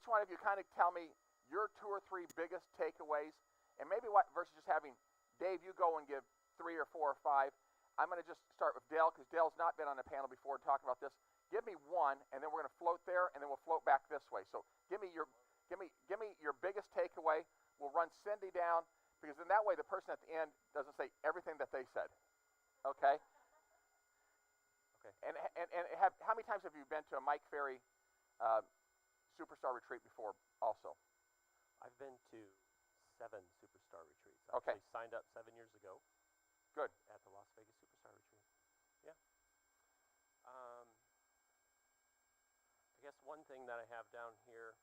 each one of you kind of tell me your 2 or 3 biggest takeaways, and maybe what versus just having Dave, you go and give 3 or 4 or 5. I'm going to just start with Dale because Dale's not been on the panel before talking about this. Give me one, and then we're going to float there, and then we'll float back this way. So give me your biggest takeaway. We'll run Cindy down because in that way the person at the end doesn't say everything that they said. Okay. Okay. And how many times have you been to a Mike Ferry Superstar Retreat before? Also. I've been to 7 Superstar Retreats. Okay. I signed up 7 years ago. Good. At the Las Vegas Superstar Retreat. Yeah. I guess one thing that I have down here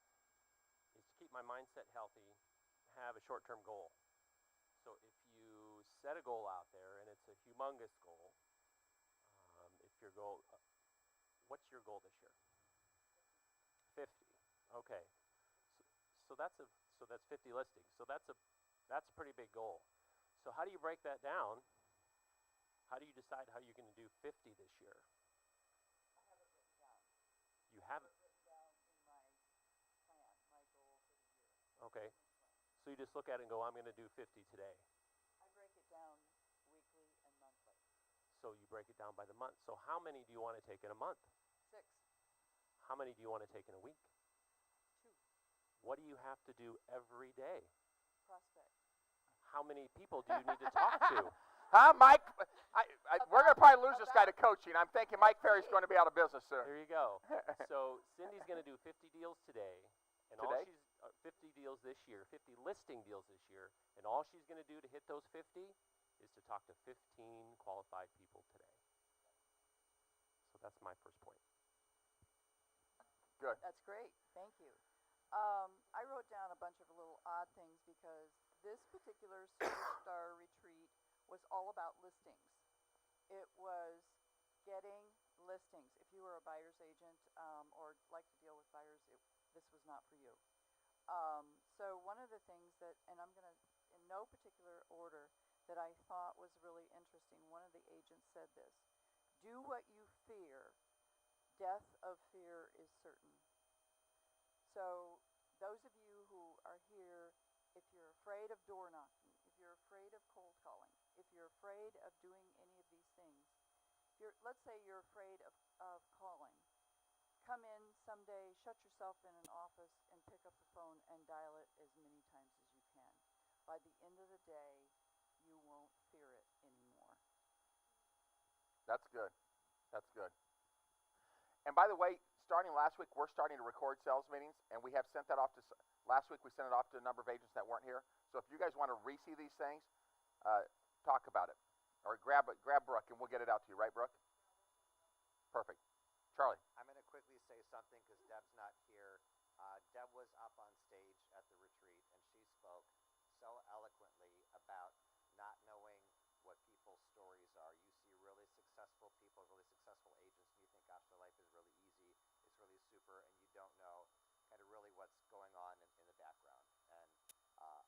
is to keep my mindset healthy, have a short-term goal. So if you set a goal out there and it's a humongous goal, if your goal, what's your goal this year? 50. Okay. So that's 50 listings. So that's a pretty big goal. So how do you break that down? How do you decide how you're going to do 50 this year? I have it written down. You have it written down in my plan, my goal for the year. Okay. So you just look at it and go, I'm going to do 50 today. I break it down weekly and monthly. So you break it down by the month. So how many do you want to take in a month? 6. How many do you want to take in a week? 2. What do you have to do every day? Prospect. How many people do you need to talk to? Huh, Mike? We're going to probably lose this guy to coaching. I'm thinking Mike Ferry's going to be out of business soon. There you go. So Cindy's going to do 50 deals today. And all she's 50 deals this year, 50 listing deals this year. And all she's going to do to hit those 50 is to talk to 15 qualified people today. So that's my first point. Good. That's great. Thank you. I wrote down a bunch of little odd things because this particular Superstar Retreat was all about listings. It was getting listings. If you were a buyer's agent or like to deal with buyers, this was not for you. So one of the things that, and I'm going to, in no particular order, that I thought was really interesting, one of the agents said this: do what you fear. Death of fear is certain. So those of you who are here, if you're afraid of door knocking, if you're afraid of cold calling, if you're afraid of doing any of these things, let's say you're afraid of calling, come in someday, shut yourself in an office, and pick up the phone and dial it as many times as you can. By the end of the day, you won't fear it anymore. That's good. That's good. And by the way, starting last week, we're starting to record sales meetings, and we have sent that off to, last week we sent it off to a number of agents that weren't here. So if you guys want to re-see these things, talk about it. Or grab Brooke, and we'll get it out to you. Right, Brooke? Perfect. Charlie. I'm going to quickly say something because Deb's not here. Deb was up on stage at the retreat, and she spoke so eloquently about not knowing what people's stories are. You see really successful people, really successful agents, and you think, gosh, their life is really easy, it's really super, and you don't know kind of really what's going on in the background. And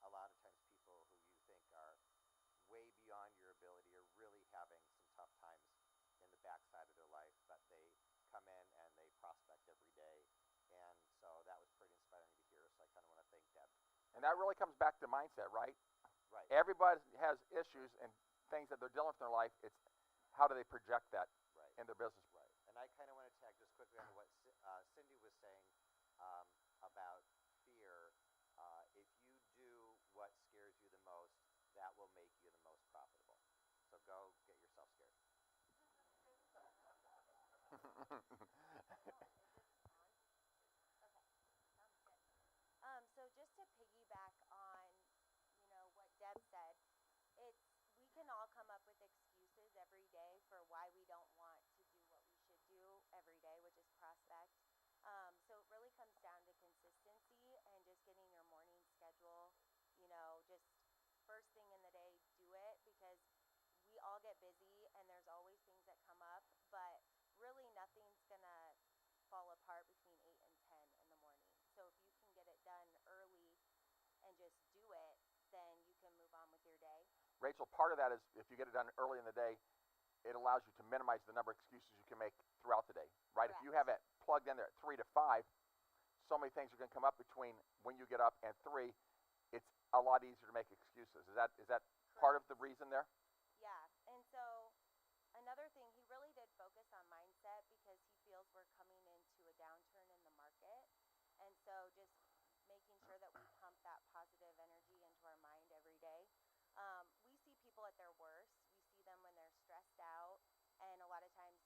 a lot of times people who you think are way beyond your ability are really having some tough times in the backside of their life, but they come in and they prospect every day. And so that was pretty inspiring to hear, so I kind of want to thank Deb. And that really comes back to mindset, right? Right. Everybody has issues and things that they're dealing with in their life. It's how do they project that in their business? Right. And I kind of want to tag just quickly on what Cindy was saying about fear. If you do what scares you the most, that will make you the most profitable. So go get yourself scared. So just to piggyback on, what Deb said, we can all come up with excuses every day for why we don't want to do what we should do every day, which is prospect. So it really comes down to consistency and just getting your morning schedule, just first thing in the day, do it, because we all get busy and there's always things that come up, but really nothing's gonna fall apart between 8 and 10 in the morning. So if you can get it done early and just do it, then you can move on with your day. Rachel, part of that is if you get it done early in the day, it allows you to minimize the number of excuses you can make throughout the day, right? Correct. If you have it plugged in there at 3 to 5, so many things are going to come up between when you get up and 3, it's a lot easier to make excuses. Is that part of the reason there? Yeah, and so another thing, he really did focus on mindset because he feels we're coming into a downturn in the market. And so just making sure that we pump that positive energy into our mind every day. We see people at their worst. We see them when they're stressed out. And a lot of times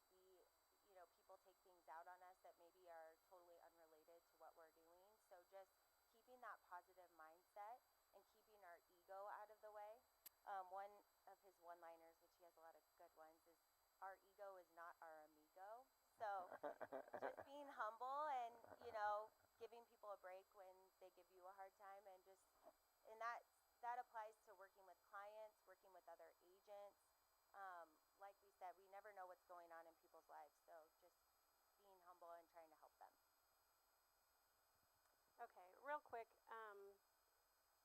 people take things out on us that maybe are totally unrelated to what we're doing. So just keeping that positive mindset and keeping our ego out of the way. One of his one-liners, which he has a lot of good ones, is our ego is not our amigo. So just being humble and, giving people a break when they give you a hard time, and that applies to working with clients, working with other agents. Like we said, we never know what's going on in people's lives, so just being humble and trying to help them. Okay, real quick,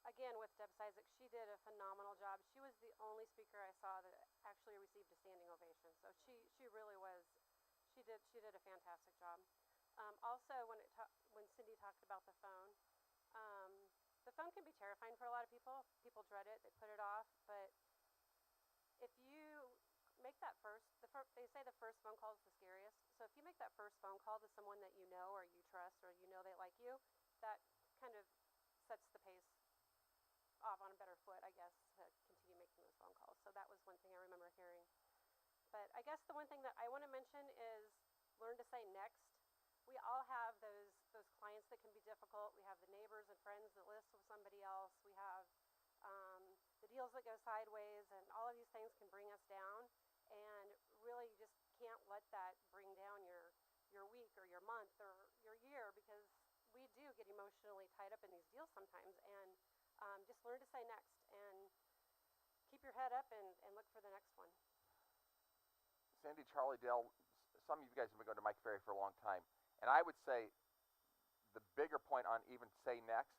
again with Deb Cizek, she did a phenomenal job. She was the only speaker I saw that actually received a standing ovation. So she really was, she did a fantastic job. Also, when Cindy talked about the phone can be terrifying for a lot of people. People dread it, they put it off, but if you make that they say the first phone call is the scariest. So if you make that first phone call to someone that you know or you trust or you know they like you, that kind of sets the pace off on a better foot, I guess, to continue making those phone calls. So that was one thing I remember hearing. But I guess the one thing that I want to mention is learn to say next. We all have those clients that can be difficult. We have the neighbors and friends that list with somebody else. We have the deals that go sideways, and all of these things can bring us down. And really, you just can't let that bring down your week or your month or your year, because we do get emotionally tied up in these deals sometimes. And just learn to say next and keep your head up and look for the next one. Cindy, Charlie, Dale, some of you guys have been going to Mike Ferry for a long time. And I would say the bigger point on even say next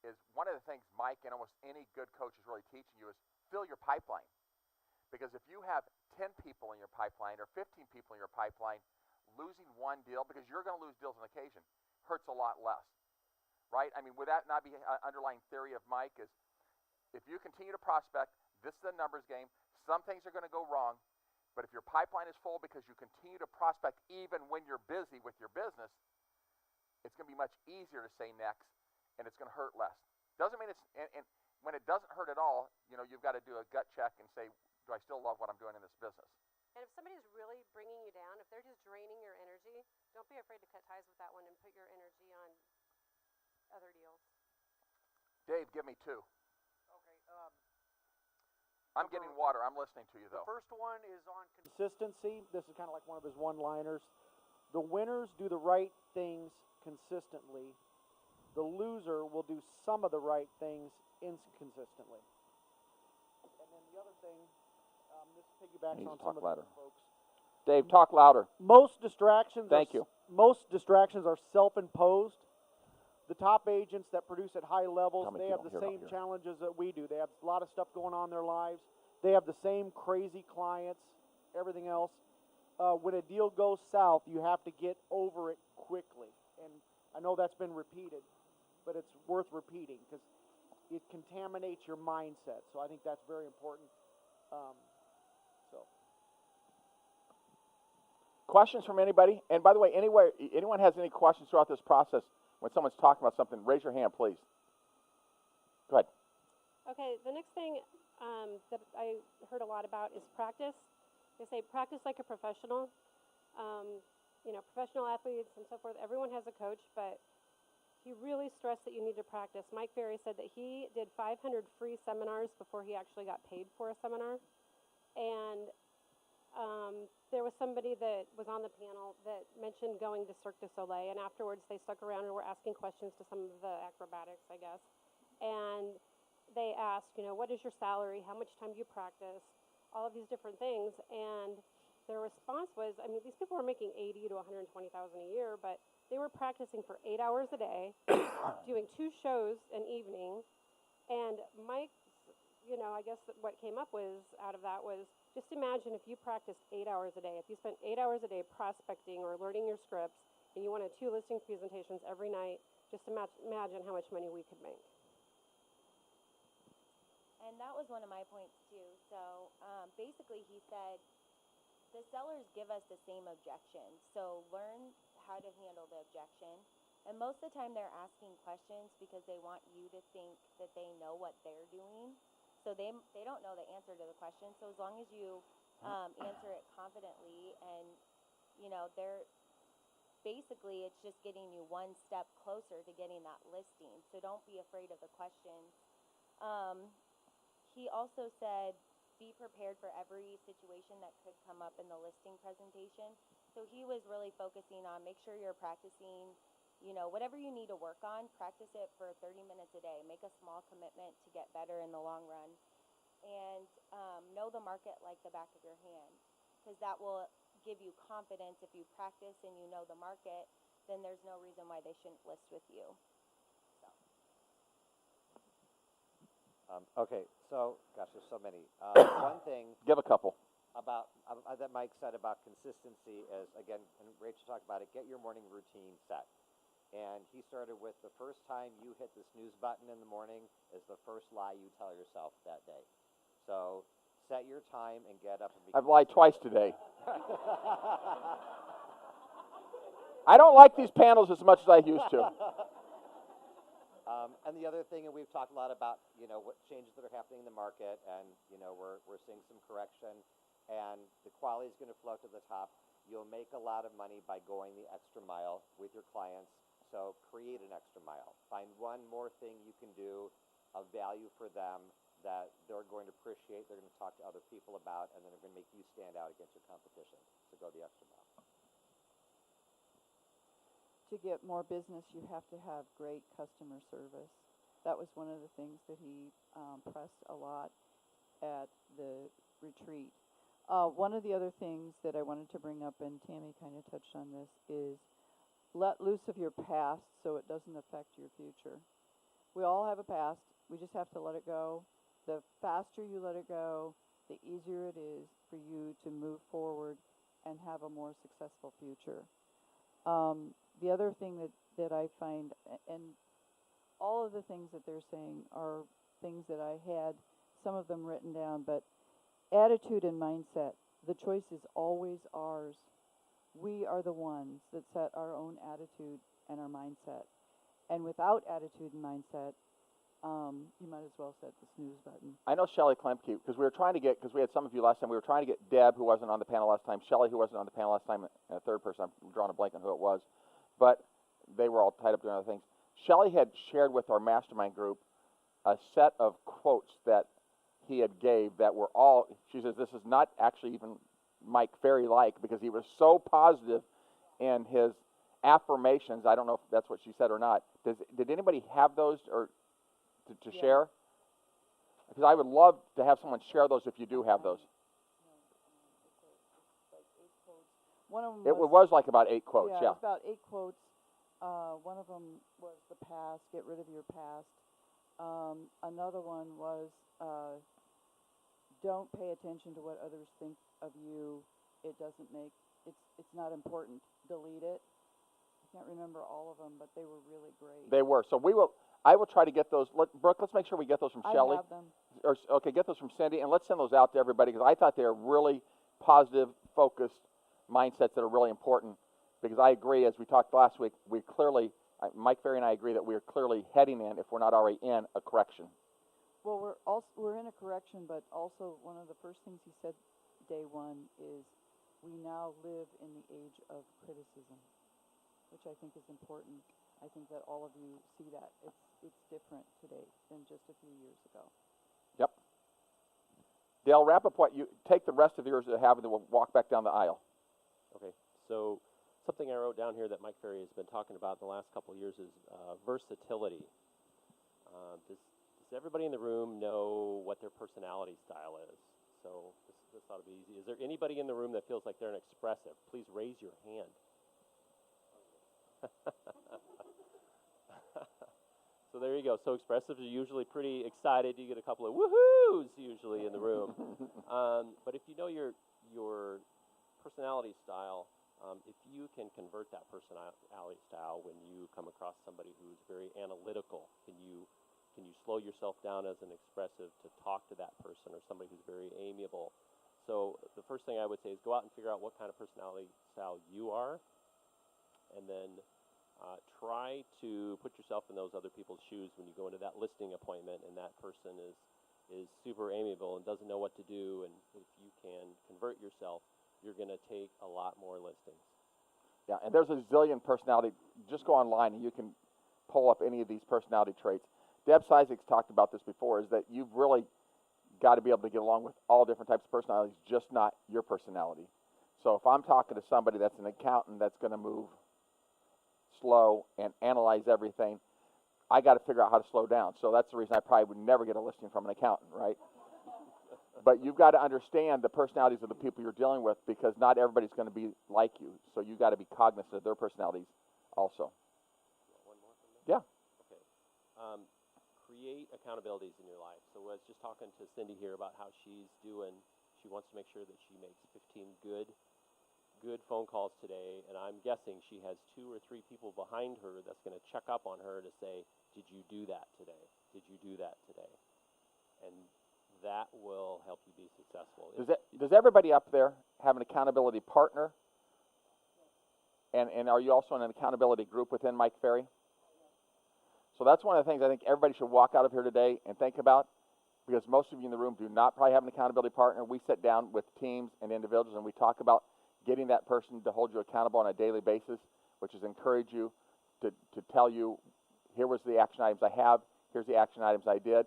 is one of the things Mike and almost any good coach is really teaching you is fill your pipeline. Because if you have 10 people in your pipeline or 15 people in your pipeline, losing one deal, because you're going to lose deals on occasion, hurts a lot less, right? I mean, would that not be an underlying theory of Mike is if you continue to prospect, this is a numbers game. Some things are going to go wrong. But if your pipeline is full because you continue to prospect even when you're busy with your business, it's going to be much easier to say next, and it's going to hurt less. Doesn't mean and when it doesn't hurt at all, you've got to do a gut check and say, do I still love what I'm doing in this business? And if somebody's really bringing you down, if they're just draining your energy, don't be afraid to cut ties with that one and put your energy on other deals. Dave, give me 2. Okay. I'm getting water. I'm listening to you, though. The first one is on consistency. This is kind of like one of his one-liners. The winners do the right things consistently. The loser will do some of the right things inconsistently. And then the other thing, this piggybacks on some of the folks. Dave, talk louder. Most distractions. Thank you. Most distractions are self-imposed. The top agents that produce at high levels, they have the same challenges that we do. They have a lot of stuff going on in their lives. They have the same crazy clients, everything else. When a deal goes south, you have to get over it quickly. And I know that's been repeated, but it's worth repeating because it contaminates your mindset. So I think that's very important. Questions from anybody? And by the way, anyone has any questions throughout this process, when someone's talking about something, raise your hand, please. Go ahead. Okay, the next thing that I heard a lot about is practice. They say practice like a professional. Professional athletes and so forth, everyone has a coach, but he really stressed that you need to practice. Mike Ferry said that he did 500 free seminars before he actually got paid for a seminar. And there was somebody that was on the panel that mentioned going to Cirque du Soleil, and afterwards they stuck around and were asking questions to some of the acrobatics, I guess. And they asked, what is your salary? How much time do you practice? All of these different things. And their response was, these people were making $80,000 to $120,000 a year, but they were practicing for 8 hours a day, doing 2 shows an evening. And Mike, I guess what came up out of that was, just imagine if you practiced 8 hours a day. If you spent 8 hours a day prospecting or learning your scripts, and you wanted 2 listing presentations every night, Just imagine how much money we could make. And that was one of my points too. So basically he said, the sellers give us the same objection. So learn how to handle the objection. And most of the time they're asking questions because they want you to think that they know what they're doing. So they don't know the answer to the question. So as long as you answer it confidently and, you know, they're basically it's just getting you one step closer to getting that listing. So don't be afraid of the questions. He also said, be prepared for every situation that could come up in the listing presentation. So he was really focusing on make sure you're practicing, you know, whatever you need to work on, practice it for 30 minutes a day. Make a small commitment to get better in the long run. And know the market like the back of your hand, because that will give you confidence. If you practice and you know the market, then there's no reason why they shouldn't list with you. Okay, so, gosh, there's so many. One thing Give a couple. about that Mike said about consistency is, again, and Rachel talked about it, get your morning routine set. And he started with the first time you hit the snooze button in the morning is the first lie you tell yourself that day. So set your time and get up and be I've lied twice today. I don't like these panels as much as I used to. And the other thing, and we've talked a lot about, you know, what changes that are happening in the market, and, you know, we're seeing some correction, and the quality is going to flow to the top. You'll make a lot of money by going the extra mile with your clients, so create an extra mile. Find one more thing you can do of value for them that they're going to appreciate, they're going to talk to other people about, and then they're going to make you stand out against your competition. So go the extra mile. To get more business, you have to have great customer service. That was one of the things that he pressed a lot at the retreat. One of the other things that I wanted to bring up, and Tammy kind of touched on this, is let loose of your past so it doesn't affect your future. We all have a past. We just have to let it go. The faster you let it go, the easier it is for you to move forward and have a more successful future. The other thing that I find, and all of the things that they're saying are things that I had, some of them written down, but attitude and mindset, the choice is always ours. We are the ones that set our own attitude and our mindset. And without attitude and mindset, you might as well set the snooze button. I know Shelley Klemke, because we were trying to get, because we had some of you last time, we were trying to get Deb, who wasn't on the panel last time, Shelley, who wasn't on the panel last time, and a third person, I'm drawing a blank on who it was, but they were all tied up doing other things. Shelley had shared with our mastermind group a set of quotes that he had gave that were all, she says, this is not actually even Mike Ferry-like, because he was so positive in his affirmations. I don't know if that's what she said or not. Did anybody have those or to share? Because I would love to have someone share those if you do have those. One of them It was like about 8 quotes, yeah. yeah. It was about 8 quotes. One of them was the past, get rid of your past. Another one was don't pay attention to what others think of you. It doesn't make, it's not important. Delete it. I can't remember all of them, but they were really great. They were. So I will try to get those. Brooke, let's make sure we get those from Shelley. I have them. Okay, get those from Cindy, and let's send those out to everybody, because I thought they were really positive, focused mindsets that are really important. Because I agree, as we talked last week, we clearly, Mike Ferry and I agree that we are clearly heading in, if we're not already in, a correction. Well, we're in a correction, but also one of the first things he said day one is we now live in the age of criticism, which I think is important. I think that all of you see that. It's different today than just a few years ago. Yep. Dale, wrap up what you, take the rest of yours that have, and then we'll walk back down the aisle. Okay, so something I wrote down here that Mike Ferry has been talking about in the last couple of years is versatility. Does everybody in the room know what their personality style is? So this ought to be easy. Is there anybody in the room that feels like they're an expressive? Please raise your hand. So there you go. So expressives are usually pretty excited. You get a couple of woohoos usually in the room. But if you know your personality style, If you can convert that personality style when you come across somebody who's very analytical, can you slow yourself down as an expressive to talk to that person, or somebody who's very amiable? So the first thing I would say is go out and figure out what kind of personality style you are, and then try to put yourself in those other people's shoes when you go into that listing appointment and that person is super amiable and doesn't know what to do. And if you can convert yourself, you're going to take a lot more listings. Yeah, and there's a zillion personality. Just go online and you can pull up any of these personality traits. Deb Cizek's talked about this before, is that you've really got to be able to get along with all different types of personalities, just not your personality. So if I'm talking to somebody that's an accountant that's going to move slow and analyze everything, I got to figure out how to slow down. So that's the reason I probably would never get a listing from an accountant, right? But you've got to understand the personalities of the people you're dealing with, because not everybody's going to be like you. So you've got to be cognizant of their personalities also. One more from me? Yeah. Okay. Create accountabilities in your life. So I was just talking to Cindy here about how she's doing. She wants to make sure that she makes 15 good phone calls today, and I'm guessing she has 2 or 3 people behind her that's going to check up on her to say, did you do that today? Did you do that today? And that will help you be successful. Does everybody up there have an accountability partner? And are you also in an accountability group within Mike Ferry? So that's one of the things I think everybody should walk out of here today and think about, because most of you in the room do not probably have an accountability partner. We sit down with teams and individuals and we talk about getting that person to hold you accountable on a daily basis, which is encourage you to tell you, here was the action items I have, here's the action items I did.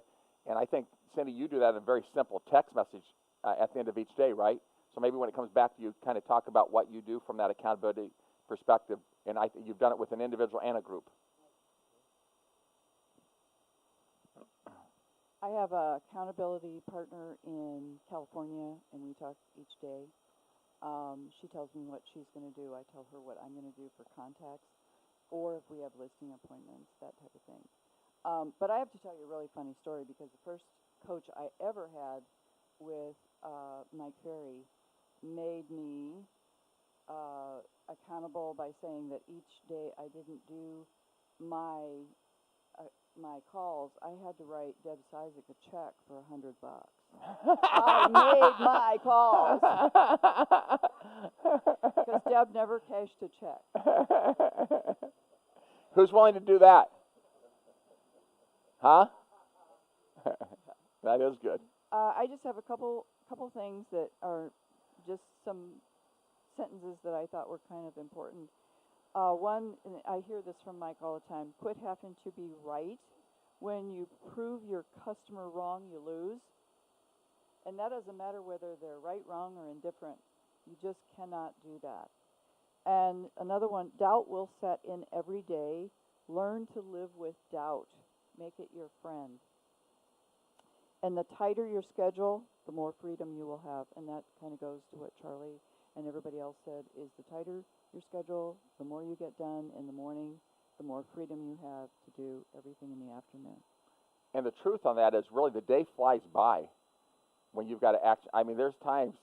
And I think, Cindy, you do that in a very simple text message at the end of each day, right? So maybe when it comes back to you, kind of talk about what you do from that accountability perspective. And I think you've done it with an individual and a group. I have a accountability partner in California, and we talk each day. She tells me what she's going to do. I tell her what I'm going to do for contacts, or if we have listing appointments, that type of thing. But I have to tell you a really funny story, because the first coach I ever had with Mike Ferry made me accountable by saying that each day I didn't do my calls, I had to write Deb Cizek a check for $100. I made my calls, because Deb never cashed a check. Who's willing to do that? Huh? That is good. I just have a couple things that are just some sentences that I thought were kind of important. One, and I hear this from Mike all the time, quit having to be right. When you prove your customer wrong, you lose. And that doesn't matter whether they're right, wrong, or indifferent. You just cannot do that. And another one, doubt will set in every day. Learn to live with doubt. Make it your friend. And the tighter your schedule, the more freedom you will have. And that kind of goes to what Charlie and everybody else said, is the tighter your schedule, the more you get done in the morning, the more freedom you have to do everything in the afternoon. And the truth on that is, really, the day flies by when you've got to act. I mean, there's times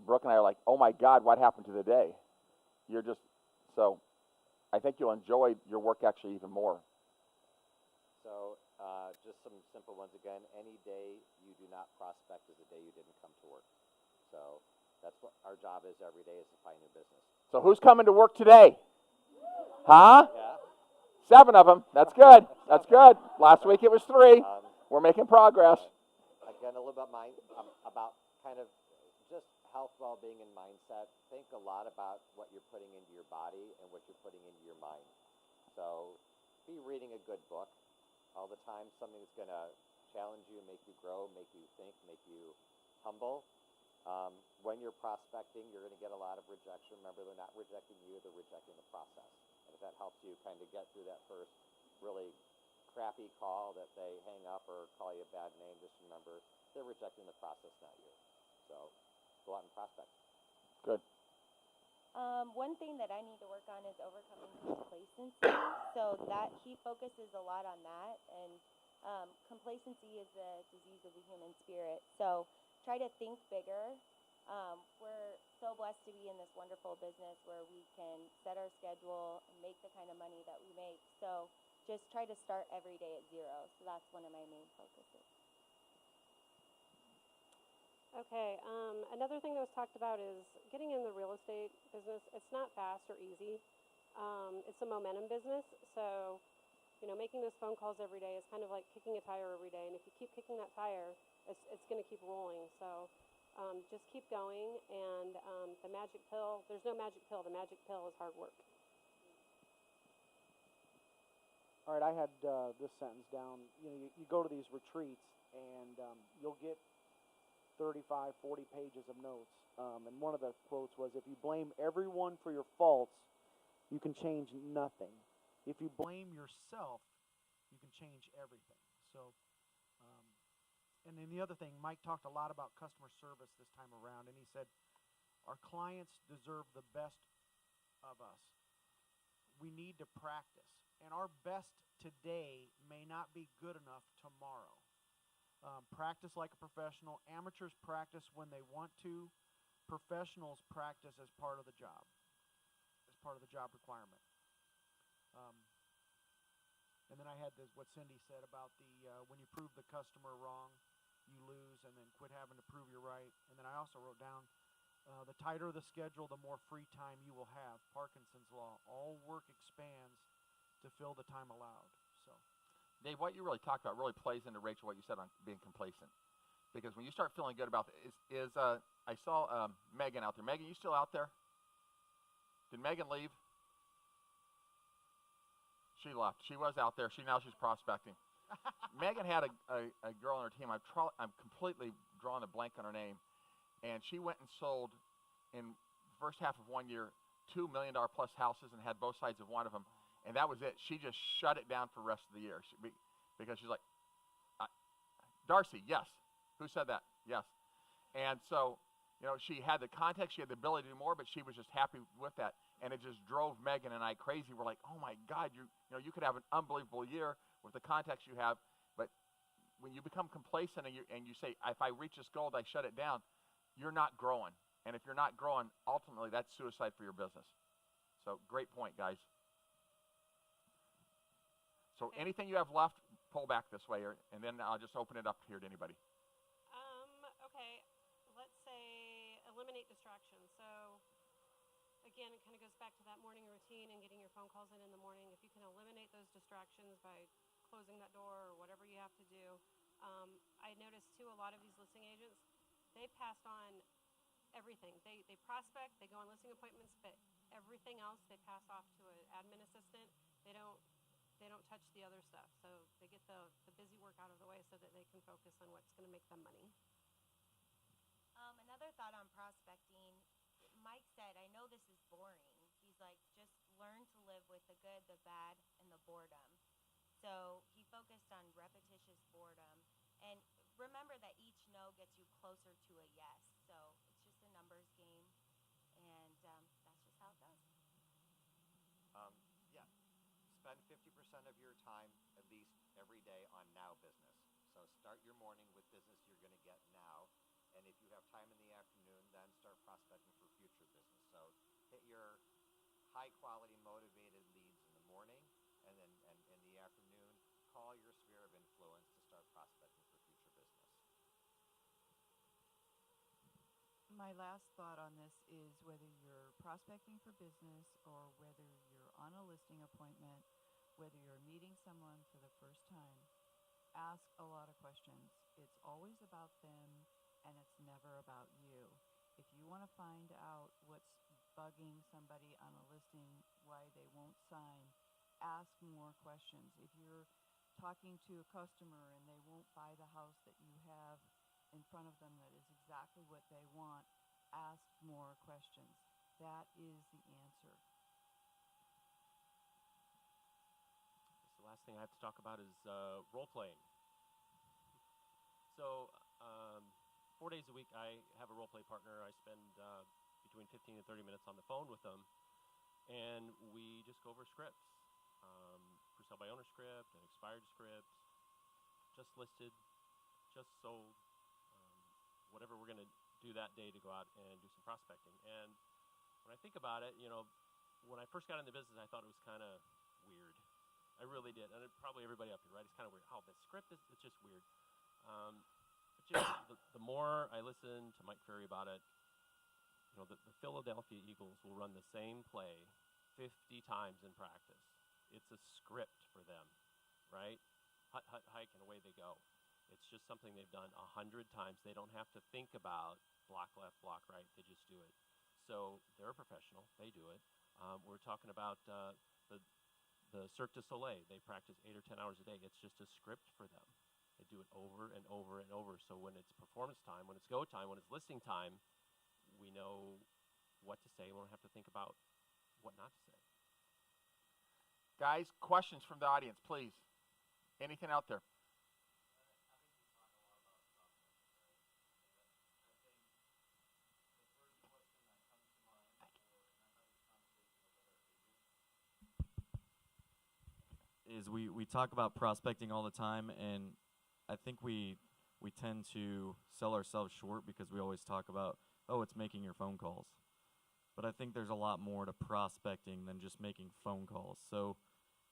Brooke and I are like, oh my God, what happened to the day? You're just, so I think you'll enjoy your work actually even more. So just some simple ones again. Any day you do not prospect is a day you didn't come to work. So that's what our job is every day, is to find new business. So who's coming to work today? Huh? Yeah. 7 of them. That's good. That's good. Last week it was 3. We're making progress. Again, a little bit about kind of just health, well-being, and mindset. Think a lot about what you're putting into your body and what you're putting into your mind. So be reading a good book all the time, something that's going to challenge you, make you grow, make you think, make you humble. When you're prospecting, you're going to get a lot of rejection. Remember, they're not rejecting you, they're rejecting the process. And if that helps you kind of get through that first really crappy call that they hang up or call you a bad name, just remember, they're rejecting the process, not you. So go out and prospect. Good. One thing that I need to work on is overcoming complacency. So that he focuses a lot on that, and complacency is a disease of the human spirit. So try to think bigger. We're so blessed to be in this wonderful business where we can set our schedule and make the kind of money that we make. So just try to start every day at zero. So that's one of my main focuses. Okay, another thing that was talked about is getting in the real estate business. It's not fast or easy. It's a momentum business, so making those phone calls every day is kind of like kicking a tire every day, and if you keep kicking that tire, it's going to keep rolling. So just keep going, and the magic pill, there's no magic pill. The magic pill is hard work. All right, I had this sentence down. You go to these retreats, and you'll get 35, 40 pages of notes. And one of the quotes was, if you blame everyone for your faults, you can change nothing. If you blame yourself, you can change everything. So, and then the other thing, Mike talked a lot about customer service this time around, and he said, our clients deserve the best of us. We need to practice. And our best today may not be good enough tomorrow. Practice like a professional. Amateurs practice when they want to. Professionals practice as part of the job, as part of the job requirement. And then I had what Cindy said about when you prove the customer wrong, you lose, and then quit having to prove you're right. And then I also wrote down, the tighter the schedule, the more free time you will have. Parkinson's law. All work expands to fill the time allowed. So, Dave, what you really talked about really plays into, Rachel, what you said on being complacent. Because when you start feeling good about it, I saw Megan out there. Megan, you still out there? Did Megan leave? She left. She was out there. Now she's prospecting. Megan had a girl on her team. I'm completely drawing a blank on her name. And she went and sold, in the first half of 1 year, $2 million plus houses and had both sides of one of them. And that was it. She just shut it down for the rest of the year. Because she's like, Darcy, yes. Who said that? Yes. And so, she had the context, she had the ability to do more, but she was just happy with that. And it just drove Megan and I crazy. We're like, oh my God, you could have an unbelievable year with the context you have, but when you become complacent and you say, if I reach this goal, I shut it down, you're not growing. And if you're not growing, ultimately that's suicide for your business. So great point, guys. So anything you have left, pull back this way, and then I'll just open it up here to anybody. Okay, let's say eliminate distractions. So again, it kind of goes back to that morning routine and getting your phone calls in the morning. If you can eliminate those distractions by closing that door or whatever you have to do. I noticed too, a lot of these listing agents, they pass on everything. They prospect, they go on listing appointments, but everything else they pass off to an admin assistant. They don't touch the other stuff. So they get the busy work out of the way so that they can focus on what's going to make them money. Another thought on prospecting, Mike said, I know this is boring. He's like, just learn to live with the good, the bad, and the boredom. So he focused on repetitious boredom. And remember that each no gets you closer to a yes. So it's just a numbers game. And that's just how it goes. Yeah. Spend 50% of your time, at least every day, on now business. So start your morning with business you're going to get now. And if you have time in the afternoon, then start prospecting for future business. So hit your high-quality, motivated leads in the morning, and then in the afternoon, call your sphere of influence to start prospecting for future business. My last thought on this is whether you're prospecting for business or whether you're on a listing appointment, whether you're meeting someone for the first time, ask a lot of questions. It's always about them, and it's never about you. If you want to find out what's bugging somebody on a listing, why they won't sign, ask more questions. If you're talking to a customer and they won't buy the house that you have in front of them that is exactly what they want, ask more questions. That is the answer. The last thing I have to talk about is role playing. So 4 days a week I have a role play partner. I spend between 15 and 30 minutes on the phone with them, and we just go over scripts. For sale by owner script, an expired script, just listed, just sold, whatever we're going to do that day to go out and do some prospecting. And when I think about it, when I first got into business, I thought it was kind of weird. I really did, and probably everybody up here, right? It's kind of weird. Oh, the script it's just weird. But the more I listen to Mike Ferry about it, the Philadelphia Eagles will run the same play 50 times in practice. It's a script for them, right? Hut, hut, hike, and away they go. It's just something they've done 100 times. They don't have to think about block left, block right. They just do it. So they're a professional. They do it. We're talking about the Cirque du Soleil. They practice 8 or 10 hours a day. It's just a script for them. They do it over and over and over. So when it's performance time, when it's go time, when it's listing time, we know what to say. We don't have to think about what not to say. Guys, questions from the audience, please. Anything out there? Is we talk about prospecting all the time, and I think we tend to sell ourselves short because we always talk about, oh, it's making your phone calls. But I think there's a lot more to prospecting than just making phone calls. So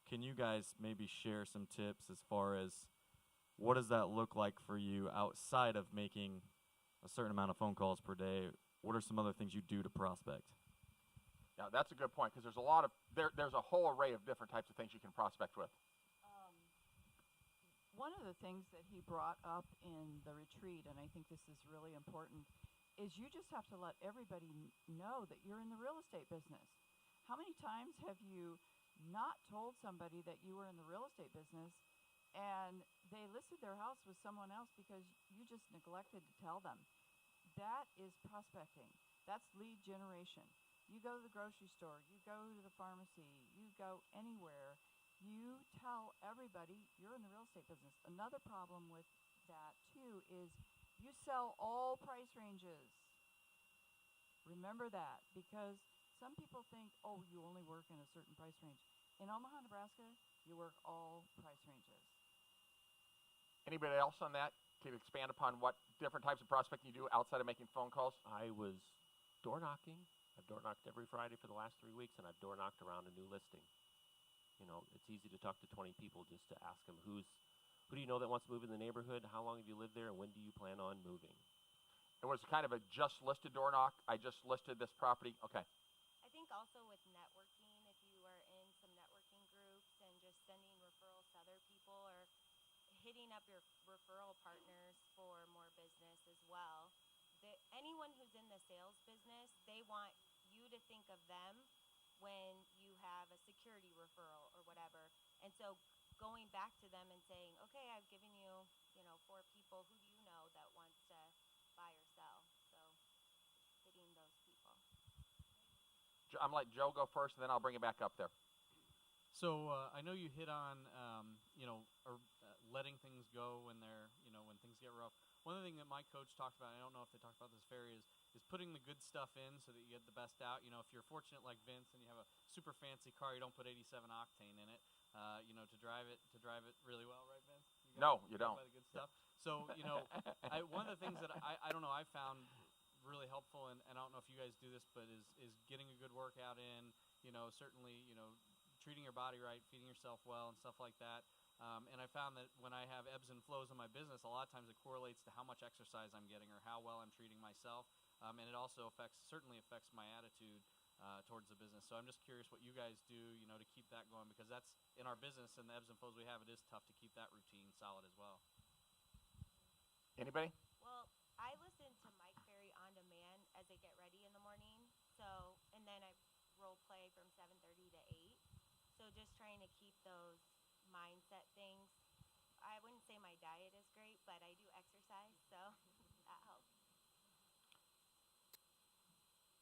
can you guys maybe share some tips as far as what does that look like for you outside of making a certain amount of phone calls per day? What are some other things you do to prospect? Yeah, that's a good point, because there's a lot of there's a whole array of different types of things you can prospect with. One of the things that he brought up in the retreat, and I think this is really important, is you just have to let everybody know that you're in the real estate business. How many times have you not told somebody that you were in the real estate business and they listed their house with someone else because you just neglected to tell them? That is prospecting. That's lead generation. You go to the grocery store, you go to the pharmacy, you go anywhere, you tell everybody you're in the real estate business. Another problem with that too is you sell all price ranges. Remember that, because some people think, oh, you only work in a certain price range. In Omaha, Nebraska, you work all price ranges. Anybody else on that? Can you expand upon what different types of prospecting you do outside of making phone calls? I was door knocking. I've door knocked every Friday for the last 3 weeks, and I've door knocked around a new listing. It's easy to talk to 20 people just to ask them who do you know that wants to move in the neighborhood? How long have you lived there, and when do you plan on moving? It was kind of a just listed door knock. I just listed this property. Okay. I think also with networking, if you are in some networking groups and just sending referrals to other people or hitting up your referral partners for more business as well. Anyone who's in the sales business, they want you to think of them when you have a security referral or whatever. And so going back to them and saying, okay, I've given you, 4 people, who do you know that wants to buy or sell? So hitting those people. I'm going to let Joe go first, and then I'll bring it back up there. So I know you hit on, letting things go when when things get rough. One of the things that my coach talked about, I don't know if they talked about this very, is putting the good stuff in so that you get the best out. If you're fortunate like Vince and you have a super fancy car, you don't put 87 octane in it, to drive it really well, right, Vince? No, you don't. Buy the good stuff. So, one of the things that I don't know, I found really helpful, and I don't know if you guys do this, but is getting a good workout in, certainly, treating your body right, feeding yourself well, and stuff like that. And I found that when I have ebbs and flows in my business, a lot of times it correlates to how much exercise I'm getting or how well I'm treating myself. And it also certainly affects my attitude towards the business. So I'm just curious what you guys do, to keep that going, because that's in our business and the ebbs and flows we have, it is tough to keep that routine solid as well. Anybody? Well, I listen to Mike Ferry on demand as I get ready in the morning. So, and then I role play from 7:30 to 8. So just trying to keep those mindset things. I wouldn't say my diet is great, but I do exercise, so that helps.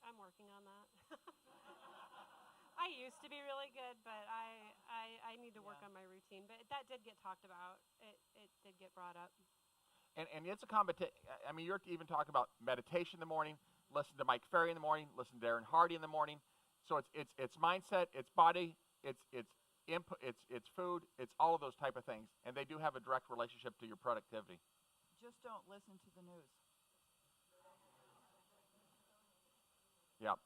I'm working on that. I used to be really good, but I need to work on my routine. But that did get talked about. It did get brought up. And it's a competition. I mean, you're even talking about meditation in the morning, listen to Mike Ferry in the morning, listen to Darren Hardy in the morning. So it's mindset, it's body, it's input, it's food, it's all of those type of things, and they do have a direct relationship to your productivity. Just don't listen to the news. Yep.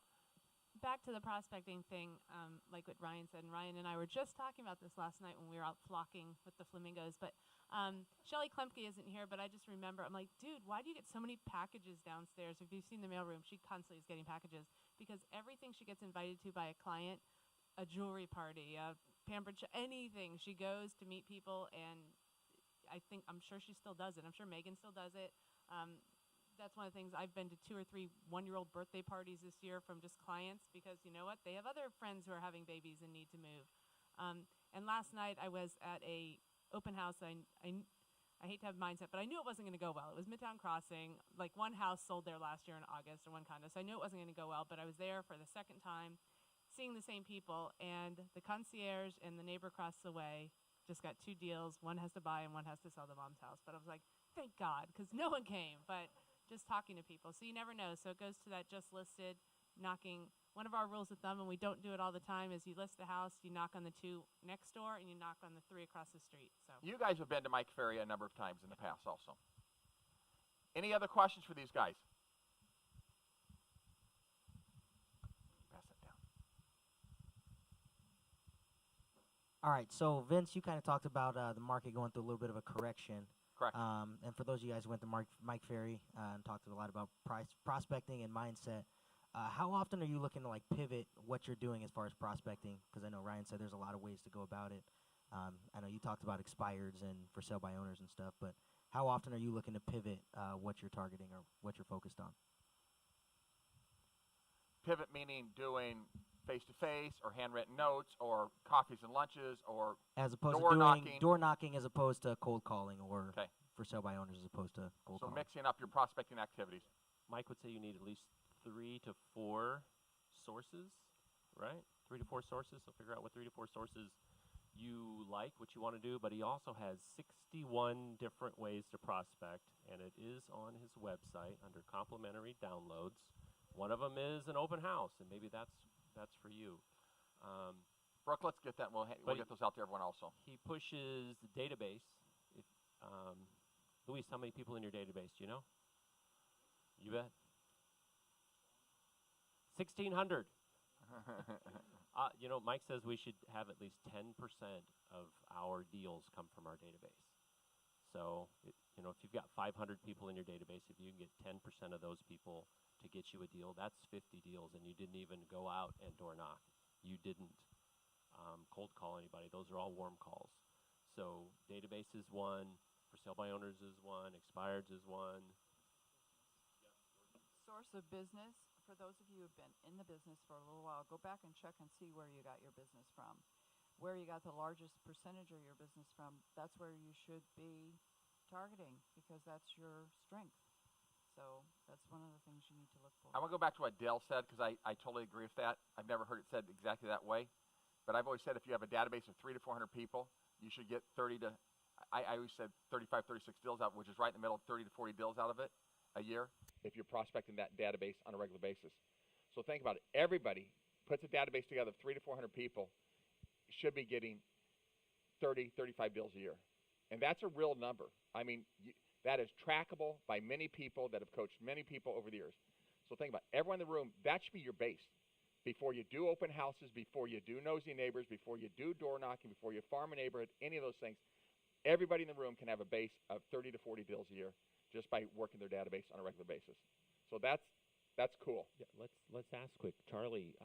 Back to the prospecting thing, like what Ryan said, and Ryan and I were just talking about this last night when we were out flocking with the flamingos, but Shelly Klemke isn't here, but I just remember, I'm like, dude, why do you get so many packages downstairs? If you've seen the mailroom, she constantly is getting packages, because everything she gets invited to by a client, a jewelry party, a pampered, anything, she goes to meet people, and I'm sure she still does it. I'm sure Megan still does it. That's one of the things. I've been to 2 or 3 one-year-old birthday parties this year from just clients, because you know what? They have other friends who are having babies and need to move. And last night I was at a open house. I hate to have mindset, but I knew it wasn't going to go well. It was Midtown Crossing. Like, one house sold there last year in August, or one condo. So I knew it wasn't going to go well, but I was there for the second time, seeing the same people, and the concierge and the neighbor across the way just got 2 deals. One has to buy and one has to sell the mom's house. But I was like, thank God, because no one came. But just talking to people. So you never know. So it goes to that just listed, knocking. One of our rules of thumb, and we don't do it all the time, is you list a house, you knock on the 2 next door, and you knock on the 3 across the street. So You guys have been to Mike Ferry a number of times in the past also. Any other questions for these guys? Pass that down. All right, so Vince, you kind of talked about the market going through a little bit of a correction. Correct. And for those of you guys who went to Mike Ferry and talked a lot about prospecting and mindset, how often are you looking to like pivot what you're doing as far as prospecting? Because I know Ryan said there's a lot of ways to go about it. I know you talked about expireds and for sale by owners and stuff, but how often are you looking to pivot what you're targeting or what you're focused on? Pivot meaning doing face-to-face or handwritten notes or coffees and lunches or as opposed door to doing knocking. Door knocking as opposed to cold calling, or Okay. for sale by owners as opposed to cold calling. So mixing up your prospecting activities. Mike would say you need at least 3 to 4 sources, right? 3 to 4 sources. So figure out what 3 to 4 sources you like, what you want to do. But he also has 61 different ways to prospect, and it is on his website under complimentary downloads. One of them is an open house, and maybe that's for you. Brooke, let's get that. We'll get those out to everyone also. He pushes the database. If, Luis, how many people in your database? Do you know? You bet. 1,600. You know, Mike says we should have at least 10% of our deals come from our database. So, you know, if you've got 500 people in your database, if you can get 10% of those people to get you a deal, that's 50 deals, and you didn't even go out and door knock. You didn't cold call anybody. Those are all warm calls. So database is one, for sale by owners is one, expireds is one. Source of business, for those of you who have been in the business for a little while, go back and check and see where you got your business from. Where you got the largest percentage of your business from, that's where you should be targeting, because that's your strength. So that's one of the things you need to look for. I want to go back to what Dale said, because I totally agree with that. I've never heard it said exactly that way. But I've always said if you have a database of 300 to 400 people, you should get 30 to, I always said 35, 36 deals out, which is right in the middle, 30 to 40 deals out of it a year if you're prospecting that database on a regular basis. So think about it. Everybody puts a database together of 300 to 400 people, should be getting 30, 35 deals a year. And that's a real number. I mean, that is trackable by many people that have coached many people over the years. So think about it. Everyone in the room, that should be your base. Before you do open houses, before you do nosy neighbors, before you do door knocking, before you farm a neighborhood, any of those things, everybody in the room can have a base of 30 to 40 deals a year just by working their database on a regular basis. So that's cool. Yeah, let's ask quick, Charlie.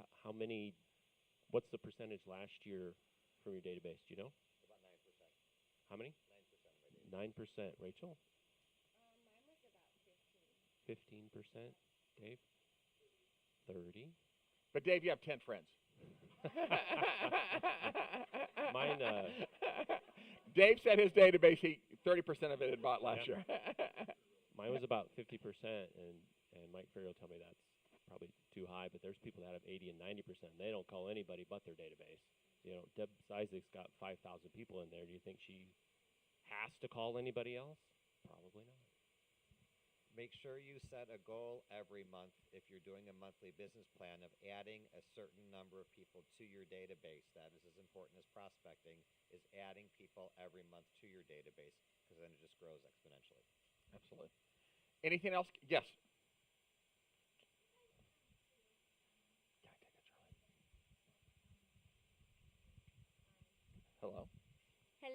What's the percentage last year from your database? Do you know? About 9%. How many? 9%. 9%. Rachel? Mine was about 15. 15%. Dave? 30. But Dave, you have 10 friends. Mine, Dave said his database, 30% of it had bought last year. Mine was about 50%, and Mike Ferry will tell me that's probably too high, but there's people that have 80 and 90%. They don't call anybody but their database. You know, Deb Cizek's got 5,000 people in there. Do you think she has to call anybody else? Probably not. Make sure you set a goal every month if you're doing a monthly business plan of adding a certain number of people to your database. That is as important as prospecting, is adding people every month to your database, because then it just grows exponentially. Absolutely. Anything else? Yes.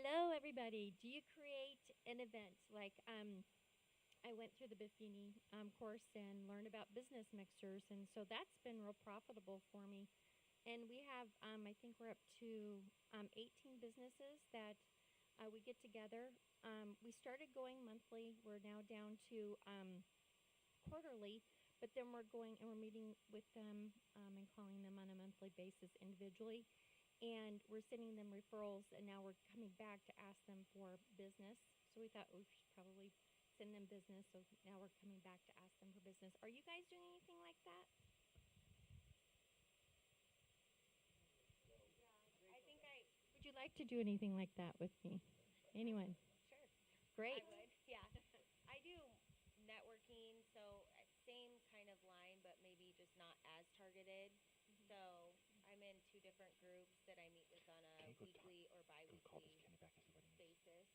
Hello, everybody. Do you create an event like I went through the Buffini course and learned about business mixers, and so that's been real profitable for me. And we have, I think we're up to 18 businesses that we get together. We started going monthly. We're now down to quarterly, but then we're going and we're meeting with them and calling them on a monthly basis individually. And we're sending them referrals, and now we're coming back to ask them for business. So we thought we should probably send them business, so now we're coming back to ask them for business. Are you guys doing anything like that? Yeah, I think would you like to do anything like that with me? Anyone? Sure. Great. I would, yeah. I do networking, so same kind of line, but maybe just not as targeted. So I'm in 2 different groups that I meet with on a weekly or bi-weekly basis.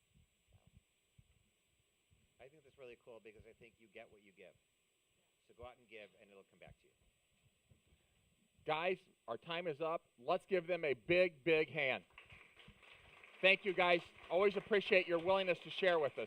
I think that's really cool because I think you get what you give. So go out and give, and it'll come back to you. Guys, our time is up. Let's give them a big, big hand. Thank you, guys. Always appreciate your willingness to share with us.